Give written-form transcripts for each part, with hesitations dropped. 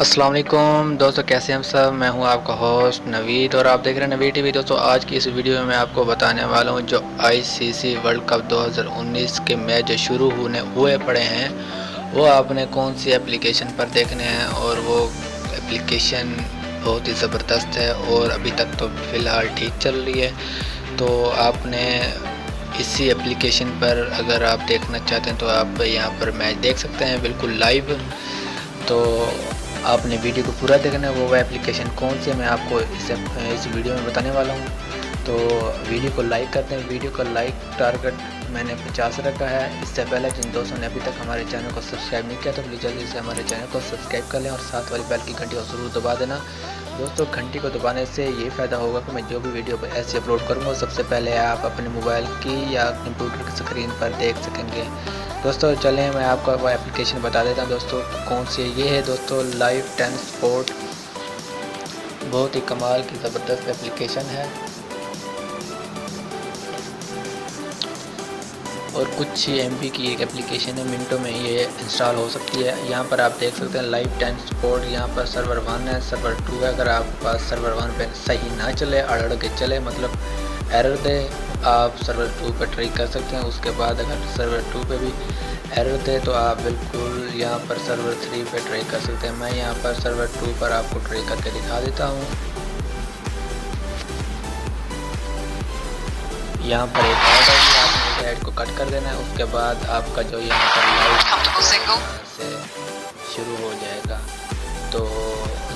अस्सलाम वालेकुम दोस्तों, कैसे हैं हम सब। मैं हूं आपका होस्ट नवीद और आप देख रहे हैं नवीद टीवी। दोस्तों, आज की इस वीडियो में मैं आपको बताने वाला हूं जो आईसीसी वर्ल्ड कप 2019 के मैच जो शुरू होने हुए पड़े हैं वो आपने कौन सी एप्लीकेशन पर देखने हैं। और वो एप्लीकेशन बहुत ही ज़बरदस्त है और अभी तक तो फ़िलहाल ठीक चल रही है। तो आपने इसी एप्लीकेशन पर अगर आप देखना चाहते हैं तो आप यहाँ पर मैच देख सकते हैं बिल्कुल लाइव। तो आपने वीडियो को पूरा देखना है। वो एप्लीकेशन कौन सी है मैं आपको इस वीडियो में बताने वाला हूँ। तो वीडियो को लाइक करते हैं। वीडियो का लाइक टारगेट मैंने 50 रखा है। इससे पहले जिन दोस्तों ने अभी तक हमारे चैनल को सब्सक्राइब नहीं किया तो प्लीज़ जल्दी से हमारे चैनल को सब्सक्राइब कर लें और साथ वाली बेल की घंटी को ज़रूर दबा देना। दोस्तों, घंटी को दबाने से ये फ़ायदा होगा कि मैं जो भी वीडियो ऐसे अपलोड करूँगा सबसे पहले आप अपने मोबाइल की या कंप्यूटर की स्क्रीन पर देख सकेंगे। दोस्तों चलें, मैं आपको वो एप्लीकेशन बता देता हूँ दोस्तों कौन सी है। ये है दोस्तों लाइव 10 स्पोर्ट। बहुत ही कमाल की ज़बरदस्त एप्लीकेशन है और कुछ ही एमबी की एक एप्लीकेशन है। मिनटों में ये इंस्टॉल हो सकती है। यहाँ पर आप देख सकते हैं लाइव 10 स्पोर्ट। यहाँ पर सर्वर 1 है, सर्वर 2 है। अगर आपके पास सर्वर 1 पे सही ना चले, अड़ के चले, मतलब एरर दे, आप सर्वर 2 पर ट्राई कर सकते हैं। उसके बाद अगर सर्वर 2 पे भी एरर दे तो आप बिल्कुल यहाँ पर सर्वर 3 पे ट्राई कर सकते हैं। मैं यहाँ पर सर्वर 2 पर आपको ट्राई करके दिखा देता हूँ। यहाँ पर एक ऐड है, आपने ऐड को कट कर देना है। उसके बाद आपका जो यहाँ पर लाइव से शुरू हो जाएगा। तो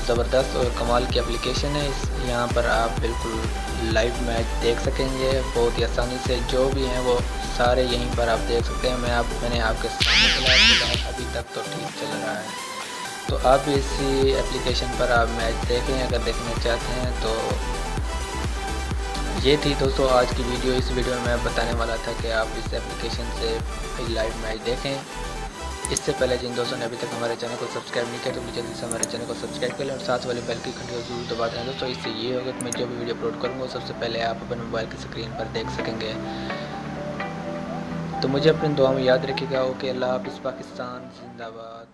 ज़बरदस्त और कमाल की एप्लीकेशन है। इस यहाँ पर आप बिल्कुल लाइव मैच देख सकेंगे बहुत ही आसानी से। जो भी हैं वो सारे यहीं पर आप देख सकते हैं। मैंने आपके सामने चलाया, अभी तक तो ठीक चल रहा है। तो आप भी इसी एप्लीकेशन पर आप मैच देखें अगर देखना चाहते हैं। तो ये थी दोस्तों आज की वीडियो। इस वीडियो में मैं बताने वाला था कि आप इस एप्लीकेशन से लाइव मैच देखें। इससे पहले जिन दोस्तों ने अभी तक हमारे चैनल को सब्सक्राइब नहीं किया तो जल्दी से हमारे चैनल को सब्सक्राइब कर लें और साथ वाले बेल की घंटी को जरूर दबा दें दोस्तों। इससे ये होगा कि मैं जो भी वीडियो अपलोड करूँगा सबसे पहले आप अपने मोबाइल की स्क्रीन पर देख सकेंगे। तो मुझे अपनी दुआ में याद रखिएगा। ओके, अल्लाह हाफ़िज़। पाकिस्तान जिंदाबाद।